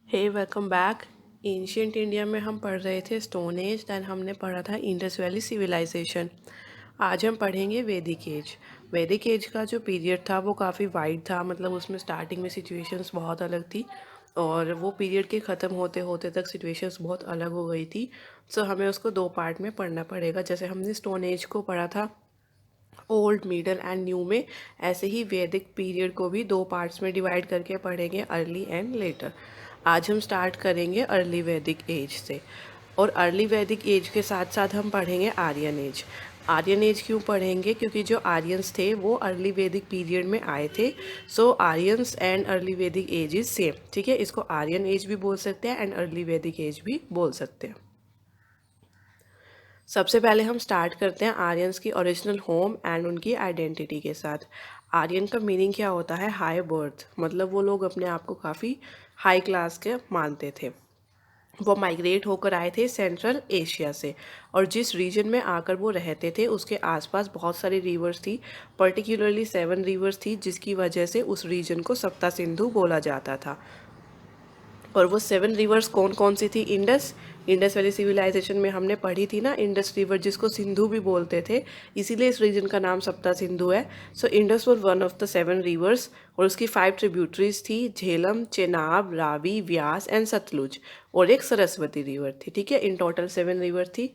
हे welcome back. Ancient India में हम पढ़ रहे थे स्टोन एज, दैन हमने पढ़ा था इंडस वैली सिविलाइजेशन। आज हम पढ़ेंगे वैदिक एज। वैदिक एज का जो पीरियड था वो काफ़ी वाइड था, मतलब उसमें स्टार्टिंग में सिचुएशंस बहुत अलग थी और वो पीरियड के ख़त्म होते होते तक सिचुएशंस बहुत अलग हो गई थी। सो हमें उसको दो पार्ट में पढ़ना पड़ेगा। जैसे हमने स्टोन एज को पढ़ा था ओल्ड, मिडल एंड न्यू में, ऐसे ही वैदिक पीरियड को भी दो पार्ट्स में डिवाइड करके पढ़ेंगे, अर्ली एंड लेटर। आज हम स्टार्ट करेंगे अर्ली वैदिक एज से, और अर्ली वैदिक एज के साथ साथ हम पढ़ेंगे आर्यन एज। आर्यन एज क्यों पढ़ेंगे? क्योंकि जो आर्यंस थे वो अर्ली वैदिक पीरियड में आए थे। सो आर्यंस एंड अर्ली वैदिक एज इज सेम, ठीक है। इसको आर्यन एज भी बोल सकते हैं एंड अर्ली वैदिक एज भी बोल सकते हैं। सबसे पहले हम स्टार्ट करते हैं आर्यंस की ओरिजिनल होम एंड उनकी आइडेंटिटी के साथ। आर्यन का मीनिंग क्या होता है? हाई बर्थ, मतलब वो लोग अपने आप को काफ़ी हाई क्लास के मानते थे। वो माइग्रेट होकर आए थे सेंट्रल एशिया से, और जिस रीजन में आकर वो रहते थे उसके आसपास बहुत सारी रिवर्स थी, पर्टिकुलरली 7 रिवर्स थी, जिसकी वजह से उस रीजन को सप्ता सिंधु बोला जाता था। और वो 7 रिवर्स कौन कौन सी थी? इंडस, इंडस वैली सिविलाइजेशन में हमने पढ़ी थी ना, इंडस रिवर जिसको सिंधु भी बोलते थे, इसीलिए इस रीजन का नाम सप्ता सिंधु है। So Indus was one of the 7 rivers, और उसकी 5 ट्रिब्यूटरीज थी, झेलम, चेनाब, रावी, व्यास एंड सतलुज, और एक सरस्वती रिवर थी। ठीक है, इन टोटल 7 रिवर थी।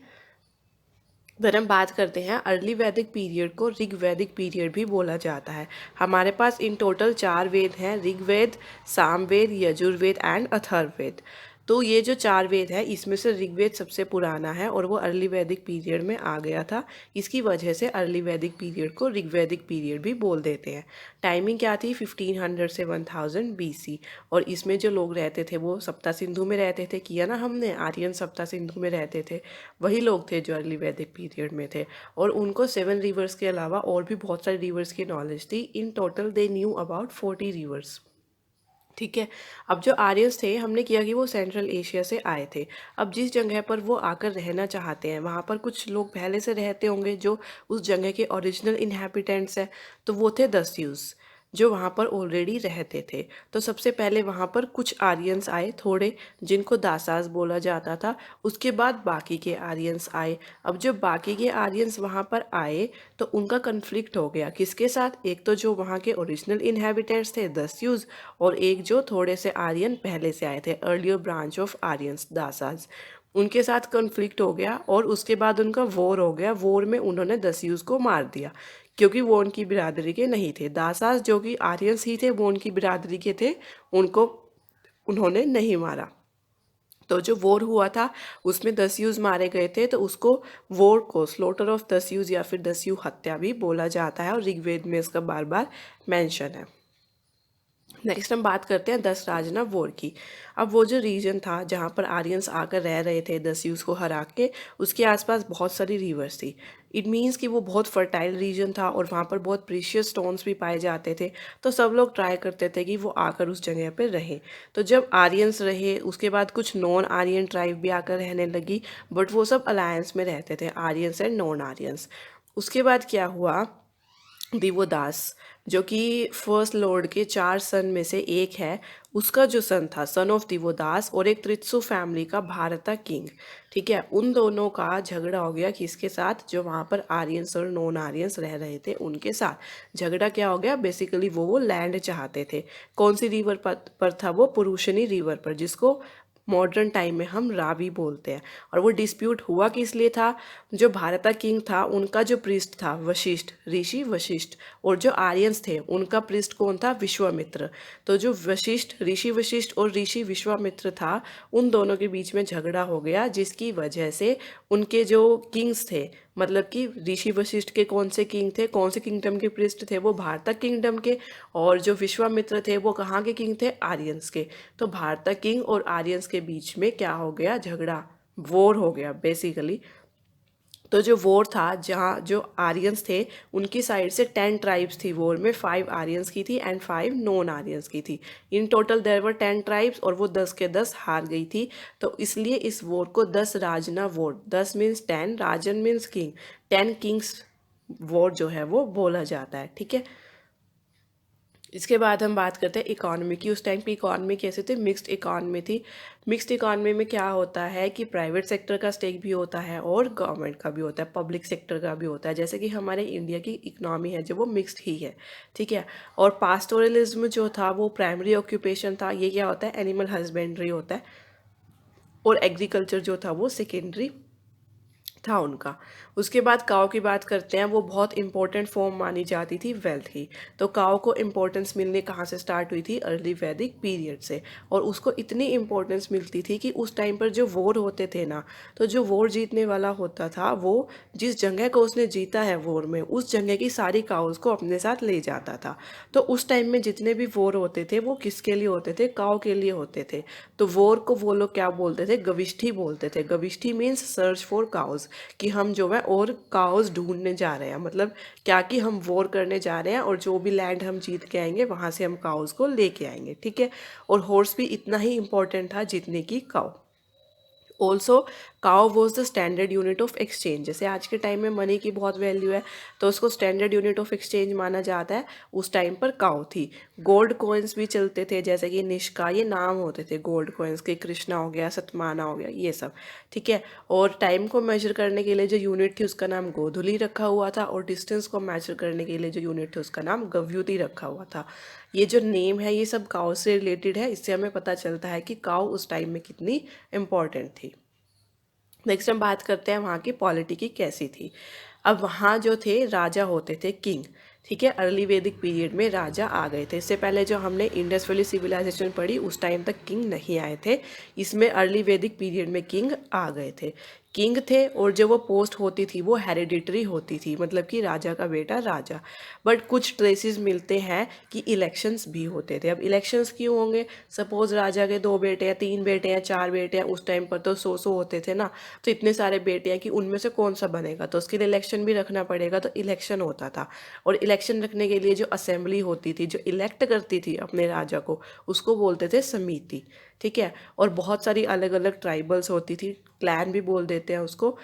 फिर हम बात करते हैं अर्ली वैदिक पीरियड को ऋग वैदिक पीरियड भी बोला जाता है। हमारे पास इन टोटल 4 वेद हैं, ऋग्वेद, सामवेद, यजुर्वेद एंड अथर्ववेद। तो ये जो 4 वेद है इसमें से ऋग्वेद सबसे पुराना है और वो अर्ली वैदिक पीरियड में आ गया था। इसकी वजह से अर्ली वैदिक पीरियड को ऋग्वैदिक पीरियड भी बोल देते हैं। टाइमिंग क्या थी? 1500 से 1000 BC। और इसमें जो लोग रहते थे वो सप्ता सिंधु में रहते थे, किया ना हमने, आर्यन सप्ता सिंधु में रहते थे, वही लोग थे जो अर्ली वैदिक पीरियड में थे। और उनको 7 रिवर्स के अलावा और भी बहुत सारे रिवर्स की नॉलेज थी। In total they knew about 40 reverse. ठीक है। अब जो आर्यंस थे, हमने किया कि वो सेंट्रल एशिया से आए थे। अब जिस जगह पर वो आकर रहना चाहते हैं वहाँ पर कुछ लोग पहले से रहते होंगे जो उस जगह के ओरिजिनल इन्हेबिटेंट्स हैं, तो वो थे दस्यूस जो वहाँ पर ऑलरेडी रहते थे। तो सबसे पहले वहाँ पर कुछ आर्यंस आए थोड़े, जिनको दासास बोला जाता था। उसके बाद बाकी के आर्यंस आए। अब जब बाकी के आर्यंस वहाँ पर आए तो उनका कन्फ्लिक्ट हो गया, किसके साथ? एक तो जो वहाँ के ओरिजिनल इन्हेबिटेंट्स थे दस्यूज, और एक जो थोड़े से आर्यन पहले से आए थे, अर्लियर ब्रांच ऑफ आर्यंस दासाज, उनके साथ कन्फ्लिक्ट हो गया। और उसके बाद उनका वॉर हो गया। वॉर में उन्होंने दस्यूज को मार दिया, क्योंकि वो उनकी बिरादरी के नहीं थे। दासास जो कि आर्यंस ही थे, वो उनकी बिरादरी के थे, उनको उन्होंने नहीं मारा। तो जो वॉर हुआ था उसमें दस्यूज मारे गए थे, तो उसको वॉर को स्लोटर ऑफ दस्यूज या फिर दस्यू हत्या भी बोला जाता है, और ऋग्वेद में इसका बार बार मेंशन है। नेक्स्ट हम बात करते हैं 10 राजना वॉर की। अब वो जो रीजन था जहाँ पर आर्यंस आकर रह रहे थे दस्यूस को हरा के, उसके आसपास बहुत सारी रिवर्स थी। इट मीन्स कि वो बहुत फर्टाइल रीजन था और वहाँ पर बहुत प्रीशियस स्टोन्स भी पाए जाते थे। तो सब लोग ट्राई करते थे कि वो आकर उस जगह पर रहें। तो जब आर्यंस रहे उसके बाद कुछ नॉन आर्यन ट्राइब भी आकर रहने लगी, बट वो सब अलायंस में रहते थे, आर्यंस एंड नॉन आर्यंस। उसके बाद क्या हुआ? दिवोदास, जो कि फर्स्ट लॉर्ड के 4 सन में से एक है, उसका जो सन था, सन ऑफ दिवोदास, और एक त्रित्सु फैमिली का भारता किंग, ठीक है, उन दोनों का झगड़ा हो गया। किसके साथ? जो वहाँ पर आर्यंस और नॉन आर्यंस रह रहे थे उनके साथ। झगड़ा क्या हो गया? बेसिकली वो लैंड चाहते थे। कौन सी रिवर पर था वो? पुरुषनी रिवर पर, जिसको मॉडर्न टाइम में हम रावी बोलते हैं। और वो डिस्प्यूट हुआ किस लिए था? जो भारता किंग था उनका जो प्रिस्ट था वशिष्ठ, ऋषि वशिष्ठ, और जो आर्यंस थे उनका प्रिस्ट कौन था? विश्वामित्र। तो जो वशिष्ठ, ऋषि वशिष्ठ और ऋषि विश्वामित्र था, उन दोनों के बीच में झगड़ा हो गया, जिसकी वजह से उनके जो किंग्स थे, मतलब कि ऋषि वशिष्ठ के कौन से किंग थे, कौन से किंगडम के प्रिस्ट थे? वो भारतक किंगडम के। और जो विश्वामित्र थे वो कहाँ के किंग थे? आर्यंस के। तो भारतक किंग और आर्यंस के बीच में क्या हो गया? झगड़ा, वॉर हो गया बेसिकली। तो जो वॉर था, जहाँ जो आर्यंस थे उनकी साइड से 10 ट्राइब्स थी वॉर में, 5 आर्यंस की थी एंड 5 नॉन आर्यंस की थी। In total there were 10 tribes, और वो 10 के 10 हार गई थी। तो इसलिए इस वॉर को 10 राजना वॉर, 10 मीन्स 10, राजन मीन्स किंग, 10 किंग्स वॉर जो है वो बोला जाता है। ठीक है। इसके बाद हम बात करते हैं इकॉनमी की। उस टाइम पे इकॉनमी कैसे थे, मिक्स्ड इकॉनमी थी। मिक्स्ड इकॉनमी में क्या होता है कि प्राइवेट सेक्टर का स्टेक भी होता है और गवर्नमेंट का भी होता है, पब्लिक सेक्टर का भी होता है। जैसे कि हमारे इंडिया की इकनॉमी है जो वो मिक्स्ड ही है, ठीक है। और पास्टोरलिज्म जो था वो प्राइमरी ऑक्यूपेशन था। ये क्या होता है, एनिमल हस्बेंड्री होता है। और एग्रीकल्चर जो था वो सेकेंडरी था उनका। उसके बाद काव की बात करते हैं। वो बहुत इंपॉर्टेंट फॉर्म मानी जाती थी वेल्थ की। तो काव को इम्पोर्टेंस मिलने कहाँ से स्टार्ट हुई थी, अर्ली वैदिक पीरियड से। और उसको इतनी इम्पोर्टेंस मिलती थी कि उस टाइम पर जो वॉर होते थे ना, तो जो वॉर जीतने वाला होता था वो जिस जगह को उसने जीता है वॉर में, उस जगह की सारी काउस को अपने साथ ले जाता था। तो उस टाइम में जितने भी वॉर होते थे वो किसके लिए होते थे, काव के लिए होते थे। तो वॉर को वो लोग क्या बोलते थे, गविष्ठी बोलते थे। गविष्ठी मीन्स सर्च फॉर काउस, कि हम जो है और काउस ढूंढने जा रहे हैं। मतलब क्या कि हम वॉर करने जा रहे हैं और जो भी लैंड हम जीत के आएंगे वहाँ से हम काउस को लेके आएंगे, ठीक है। और हॉर्स भी इतना ही इंपॉर्टेंट था जितने की cow. Also cow was the standard unit of exchange. जैसे आज के टाइम में मनी की बहुत वैल्यू है, तो उसको स्टैंडर्ड यूनिट ऑफ एक्सचेंज माना जाता है। उस टाइम पर काउ थी। गोल्ड कॉइन्स भी चलते थे, जैसे कि निष्का, ये नाम होते थे गोल्ड कॉइन्स के। कृष्णा हो गया, सतमाना हो गया, ये सब, ठीक है। और टाइम को मेजर करने के लिए जो यूनिट थी उसका नाम गोधुली रखा हुआ था। और डिस्टेंस को मेजर करने के लिए जो यूनिट थी उसका नाम गव्युति रखा हुआ था। ये जो नेम है ये सब काउ से रिलेटेड है। इससे हमें पता चलता है कि काउ उस टाइम में कितनी इंपॉर्टेंट थी। नेक्स्ट हम बात करते हैं वहाँ की पॉलिटी की कैसी थी। अब वहाँ जो थे राजा होते थे, किंग, ठीक है। अर्ली वैदिक पीरियड में राजा आ गए थे। इससे पहले जो हमने इंडस वैली सिविलाइजेशन पढ़ी उस टाइम तक किंग नहीं आए थे। इसमें अर्ली वैदिक पीरियड में किंग आ गए थे। किंग थे और जो वो पोस्ट होती थी वो हेरिडिटरी होती थी, मतलब कि राजा का बेटा राजा। बट कुछ ट्रेसेस मिलते हैं कि इलेक्शंस भी होते थे। अब इलेक्शंस क्यों होंगे, सपोज राजा के 2 बेटे हैं, 3 बेटे हैं, 4 बेटे हैं। उस टाइम पर तो 100 होते थे ना, तो इतने सारे बेटे हैं कि उनमें से कौन सा बनेगा, तो उसके लिए इलेक्शन भी रखना पड़ेगा। तो इलेक्शन होता था। और इलेक्शन रखने के लिए जो असेंबली होती थी जो इलेक्ट करती थी अपने राजा को, उसको बोलते थे समिति, ठीक है। और बहुत सारी अलग अलग ट्राइबल्स होती थी, क्लैन भी बोल देते हैं उसको।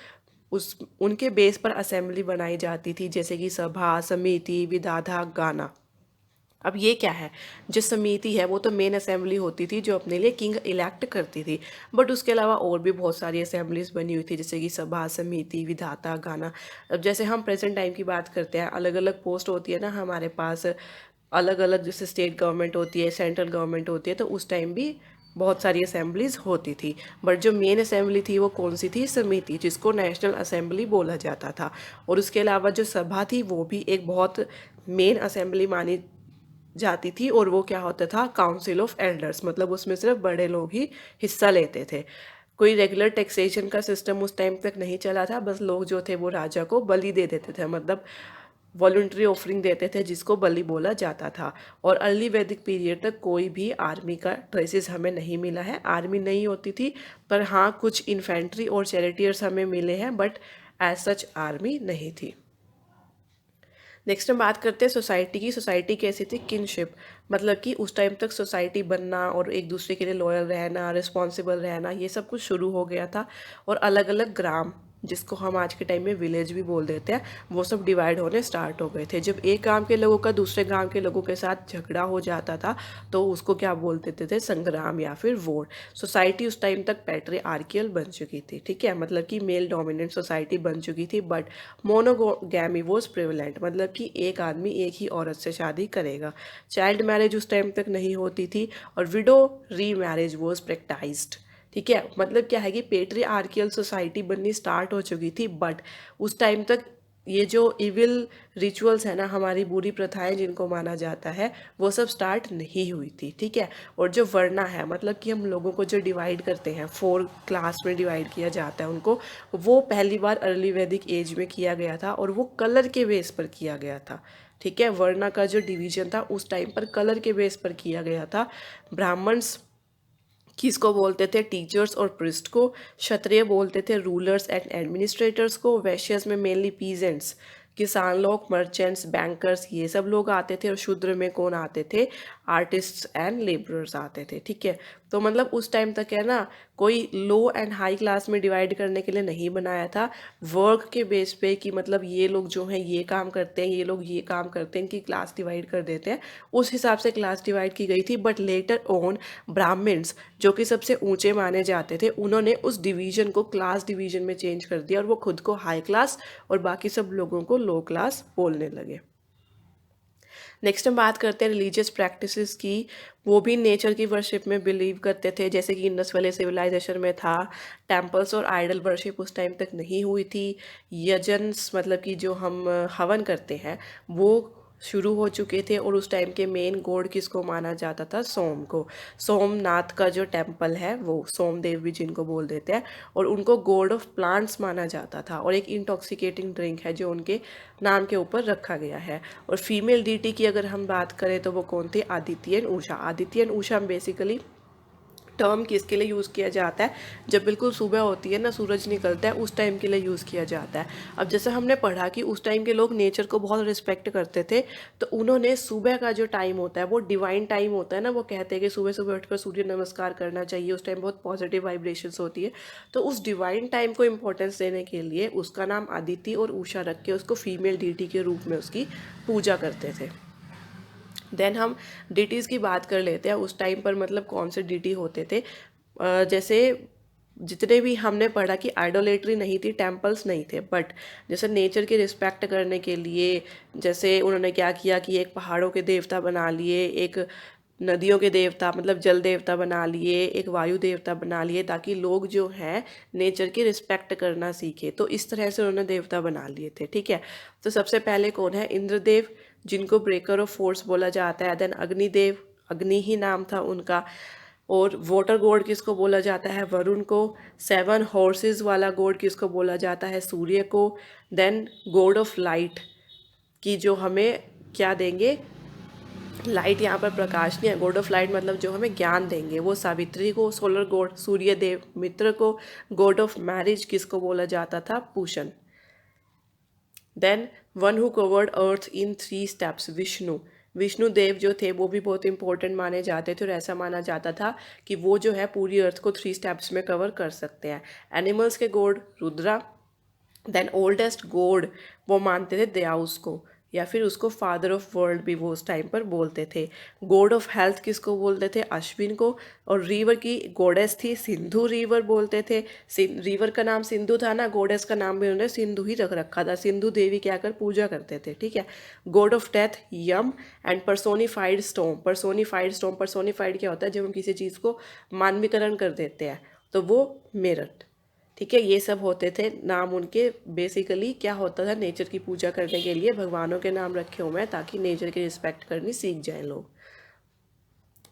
उस उनके बेस पर असेंबली बनाई जाती थी, जैसे कि सभा, समिति, विधाता, गाना। अब ये क्या है, जो समिति है वो तो मेन असेंबली होती थी जो अपने लिए किंग इलेक्ट करती थी। बट उसके अलावा और भी बहुत सारी असेंबलीज बनी हुई थी, जैसे कि सभा, समिति, विधाता, गाना। अब जैसे हम प्रेजेंट टाइम की बात करते हैं, अलग अलग पोस्ट होती है ना हमारे पास, अलग अलग, जैसे स्टेट गवर्नमेंट होती है, सेंट्रल गवर्नमेंट होती है, तो उस टाइम भी बहुत सारी असेंबलीज होती थी। बट जो मेन असेंबली थी वो कौन सी थी, समिति, जिसको नेशनल असेंबली बोला जाता था। और उसके अलावा जो सभा थी वो भी एक बहुत मेन असेंबली मानी जाती थी। और वो क्या होता था, काउंसिल ऑफ एल्डर्स, मतलब उसमें सिर्फ बड़े लोग ही हिस्सा लेते थे। कोई रेगुलर टैक्सेशन का सिस्टम उस टाइम तक नहीं चला था। बस लोग जो थे वो राजा को बलि दे देते थे, मतलब वॉलंटरी ऑफरिंग देते थे, जिसको बलि बोला जाता था। और अर्ली वैदिक पीरियड तक कोई भी आर्मी का ट्रेसेस हमें नहीं मिला है, आर्मी नहीं होती थी। पर हाँ, कुछ इन्फेंट्री और चैरिटियर्स हमें मिले हैं, बट एज सच आर्मी नहीं थी। नेक्स्ट हम बात करते हैं सोसाइटी की। सोसाइटी कैसी थी, किनशिप, मतलब कि उस टाइम तक सोसाइटी बनना और एक दूसरे के लिए लॉयल रहना, रिस्पॉन्सिबल रहना, ये सब कुछ शुरू हो गया था। और अलग अलग ग्राम, जिसको हम आज के टाइम में विलेज भी बोल देते हैं, वो सब डिवाइड होने स्टार्ट हो गए थे। जब एक गांव के लोगों का दूसरे गांव के लोगों के साथ झगड़ा हो जाता था तो उसको क्या बोल देते थे, संग्राम या फिर वॉर। सोसाइटी उस टाइम तक पैट्रियार्कियल बन चुकी थी, ठीक है, मतलब कि मेल डोमिनेंट सोसाइटी बन चुकी थी। बट मोनोगैमी वॉज प्रिवलेंट, मतलब कि एक आदमी एक ही औरत से शादी करेगा। चाइल्ड मैरिज उस टाइम तक नहीं होती थी। और विडो री मैरिज वॉज प्रैक्टाइज्ड, ठीक है। मतलब क्या है कि पेट्रियार्कियल सोसाइटी बननी स्टार्ट हो चुकी थी। बट उस टाइम तक ये जो इविल रिचुअल्स है ना, हमारी बुरी प्रथाएं जिनको माना जाता है, वो सब स्टार्ट नहीं हुई थी, ठीक है। और जो वर्णा है, मतलब कि हम लोगों को जो डिवाइड करते हैं, 4 क्लास में डिवाइड किया जाता है उनको, वो पहली बार अर्ली वैदिक एज में किया गया था। और वो कलर के बेस पर किया गया था, ठीक है। वर्णा का जो डिवीजन था उस टाइम पर कलर के बेस पर किया गया था। ब्राह्मण्स किसको बोलते थे, टीचर्स और प्रिस्ट को। क्षत्रिय बोलते थे रूलर्स एंड एडमिनिस्ट्रेटर्स को। वैश्यस में मेनली पीजेंट्स, किसान लोग, मर्चेंट्स, बैंकर्स, ये सब लोग आते थे। और शूद्र में कौन आते थे, आर्टिस्ट्स एंड लेबरर्स आते थे, ठीक है। तो मतलब उस टाइम तक है ना, कोई लो एंड हाई क्लास में डिवाइड करने के लिए नहीं बनाया था, वर्क के बेस पे कि मतलब ये लोग जो हैं ये काम करते हैं, ये लोग ये काम करते हैं, इनकी क्लास डिवाइड कर देते हैं, उस हिसाब से क्लास डिवाइड की गई थी। बट लेटर ऑन ब्राह्मण्स जो कि सबसे ऊंचे माने जाते थे, उन्होंने उस डिवीजन को क्लास डिवीजन में चेंज कर दिया और वो खुद को हाई क्लास और बाकी सब लोगों को लो क्लास बोलने लगे। नेक्स्ट हम बात करते हैं रिलीजियस प्रैक्टिसेस की। वो भी नेचर की वर्शिप में बिलीव करते थे, जैसे कि इंडस वैली सिविलाइजेशन में था। टेम्पल्स और आइडल वर्शिप उस टाइम तक नहीं हुई थी। यजन्स मतलब कि जो हम हवन करते हैं वो शुरू हो चुके थे, और उस टाइम के मेन गॉड किसको माना जाता था? सोम को। सोमनाथ का जो टेम्पल है वो सोमदेव भी जिनको बोल देते हैं, और उनको गॉड ऑफ प्लांट्स माना जाता था, और एक इंटॉक्सिकेटिंग ड्रिंक है जो उनके नाम के ऊपर रखा गया है। और फीमेल डीटी की अगर हम बात करें तो वो कौन थे? आदित्यन उषा। आदित्यन उषा बेसिकली टर्म किसके लिए यूज़ किया जाता है? जब बिल्कुल सुबह होती है ना, सूरज निकलता है, उस टाइम के लिए यूज़ किया जाता है। अब जैसे हमने पढ़ा कि उस टाइम के लोग नेचर को बहुत रिस्पेक्ट करते थे, तो उन्होंने सुबह का जो टाइम होता है वो डिवाइन टाइम होता है ना, वो कहते हैं कि सुबह सुबह उठकर सूर्य नमस्कार करना चाहिए, उस टाइम बहुत पॉजिटिव वाइब्रेशंस होती है। तो उस डिवाइन टाइम को इम्पोर्टेंस देने के लिए उसका नाम आदिति और उषा रख के उसको फीमेल डीटी के रूप में उसकी पूजा करते थे। देन हम डिटीज़ की बात कर लेते हैं। उस टाइम पर मतलब कौन से डिटी होते थे? जैसे जितने भी हमने पढ़ा कि आइडोलेट्री नहीं थी, टेम्पल्स नहीं थे, बट जैसे नेचर की रिस्पेक्ट करने के लिए जैसे उन्होंने क्या किया कि एक पहाड़ों के देवता बना लिए, एक नदियों के देवता मतलब जल देवता बना लिए, एक वायु देवता बना लिए, ताकि लोग जो हैं नेचर की रिस्पेक्ट करना सीखे। तो इस तरह से उन्होंने देवता बना लिए थे, ठीक है। तो सबसे पहले कौन है? इंद्रदेव, जिनको ब्रेकर ऑफ फोर्स बोला जाता है। देन अग्निदेव, अग्नि ही नाम था उनका। और वाटर गॉड किसको बोला जाता है? वरुण को। 7 हॉर्सेस वाला गॉड किसको बोला जाता है? सूर्य को। देन गॉड ऑफ लाइट की जो हमें क्या देंगे? लाइट, यहाँ पर प्रकाश नहीं है, गॉड ऑफ लाइट मतलब जो हमें ज्ञान देंगे, वो सावित्री को। सोलर गॉड सूर्य देव। मित्र को। गॉड ऑफ मैरिज किसको बोला जाता था? Pushan. Then one who covered earth in 3 steps, Vishnu. Vishnu देव जो थे वो भी बहुत इंपॉर्टेंट माने जाते थे, और ऐसा माना जाता था कि वो जो है पूरी अर्थ को 3 स्टेप्स में कवर कर सकते हैं। एनिमल्स के god Rudra. Then oldest god वो मानते थे दयाउस को, या फिर उसको फादर ऑफ वर्ल्ड भी वो उस टाइम पर बोलते थे। गॉड ऑफ हेल्थ किसको बोलते थे? अश्विन को। और रिवर की गॉडेस थी सिंधु रिवर बोलते थे। रिवर का नाम सिंधु था ना, गॉडेस का नाम भी उन्होंने सिंधु ही रख रखा था। सिंधु देवी क्या कर पूजा करते थे, ठीक है। God of death Yama. And personified storm. Personified storm, personified क्या होता है? जब हम किसी चीज़ को मानवीकरण कर देते हैं तो वो मेरठ, ठीक है। ये सब होते थे नाम उनके। बेसिकली क्या होता था? नेचर की पूजा करने के लिए भगवानों के नाम रखे हुए हैं, ताकि नेचर की रिस्पेक्ट करनी सीख जाएं लोग।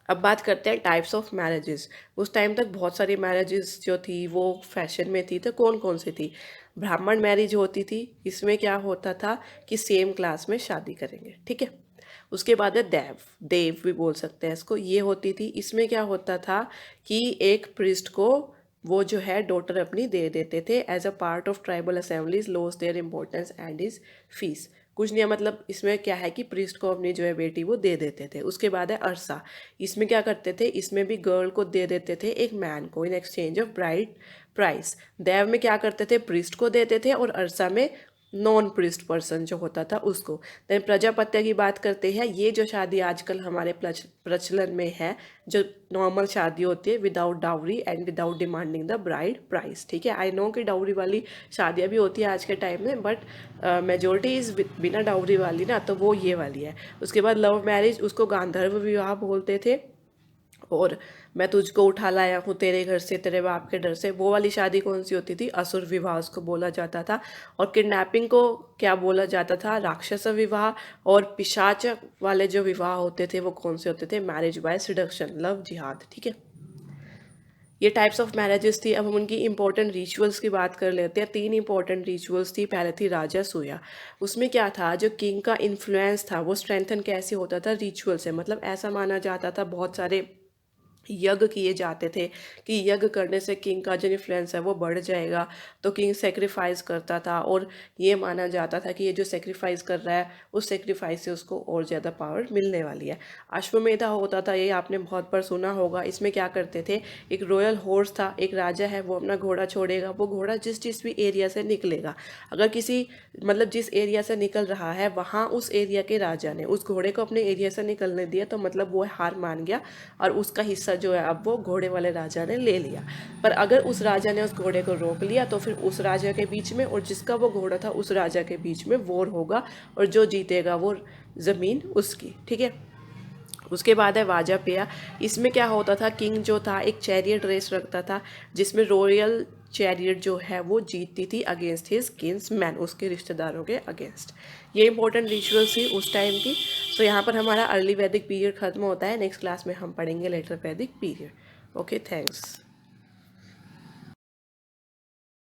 अब बात करते हैं टाइप्स ऑफ मैरिजेस। उस टाइम तक बहुत सारी मैरिजेस जो थी वो फैशन में थी, तो कौन कौन सी थी? ब्राह्मण मैरिज होती थी। इसमें क्या होता था कि सेम क्लास में शादी करेंगे, ठीक है। उसके बाद है देव, देव भी बोल सकते हैं इसको, ये होती थी। इसमें क्या होता था कि एक प्रिस्ट को वो जो है डॉटर अपनी दे देते थे as a part of tribal assemblies, lost their importance and is fees. कुछ नहीं है, मतलब इसमें क्या है कि प्रीस्ट को अपनी जो है बेटी वो दे देते थे। उसके बाद है अरसा। इसमें क्या करते थे? इसमें भी गर्ल को दे देते थे एक मैन को in exchange of bride price. देव में क्या करते थे? प्रीस्ट को देते थे, और अरसा में नॉन प्रिस्ट पर्सन जो होता था उसको। देन प्रजापत्य की बात करते हैं। ये जो शादी आजकल हमारे प्रचलन में है, जो नॉर्मल शादी होती है without dowry and without demanding the bride price, ठीक है। आई नो कि डाउरी वाली शादियाँ भी होती है आज के टाइम में, बट मेजोरिटी इज़ बिना डाउरी वाली ना, तो वो ये वाली है। उसके बाद लव मैरिज, उसको गांधर्व विवाह बोलते थे। और मैं तुझको उठा लाया हूँ तेरे घर से तेरे बाप के डर से, वो वाली शादी कौन सी होती थी? असुर विवाह उसको बोला जाता था। और किडनैपिंग को क्या बोला जाता था? राक्षस विवाह। और पिशाच वाले जो विवाह होते थे वो कौन से होते थे? मैरिज बाय सिडक्शन, लव जिहाद, ठीक है। ये टाइप्स ऑफ मैरिजेस थी। अब हम उनकी इंपॉर्टेंट रिचुअल्स की बात कर लेते हैं। 3 इंपॉर्टेंट रिचुअल्स थी। पहले थी राजा सूया। उसमें क्या था? जो किंग का इन्फ्लुएंस था वो स्ट्रेंथन कैसे होता था? रिचुअल से। मतलब ऐसा माना जाता था बहुत सारे यज्ञ किए जाते थे कि यज्ञ करने से किंग का जो इन्फ्लुएंस है वो बढ़ जाएगा। तो किंग सेक्रीफाइस करता था और ये माना जाता था कि ये जो सेक्रीफाइस कर रहा है उस सेक्रीफाइस से उसको और ज़्यादा पावर मिलने वाली है। अश्वमेधा होता था, ये आपने बहुत बार सुना होगा। इसमें क्या करते थे, एक रॉयल हॉर्स था, एक राजा है, वो अपना घोड़ा छोड़ेगा, वो घोड़ा जिस जिस भी एरिया से निकलेगा, अगर किसी मतलब जिस एरिया से निकल रहा है वहाँ उस एरिया के राजा ने उस घोड़े को अपने एरिया से निकलने दिया तो मतलब वो हार मान गया और उसका हिस्सा जो है अब वो घोड़े वाले राजा ने ले लिया। पर अगर उस राजा ने उस घोड़े को रोक लिया तो फिर उस राजा के बीच में और जिसका वो घोड़ा था उस राजा के बीच में वॉर होगा और जो जीतेगा वो ज़मीन उसकी। ठीक है। उसके बाद है वाजापेया। इसमें क्या होता था, किंग जो था एक चैरियट रेस रखता था जिसमें रॉयल चैरियट जो है वो जीतती थी अगेंस्ट हिज किंग्स मैन, उसके रिश्तेदारों के अगेंस्ट। ये इंपॉर्टेंट रिचुअल्स थी उस टाइम की। सो यहाँ पर हमारा अर्ली वैदिक पीरियड खत्म होता है। नेक्स्ट क्लास में हम पढ़ेंगे लेटर वैदिक पीरियड। Okay, thanks.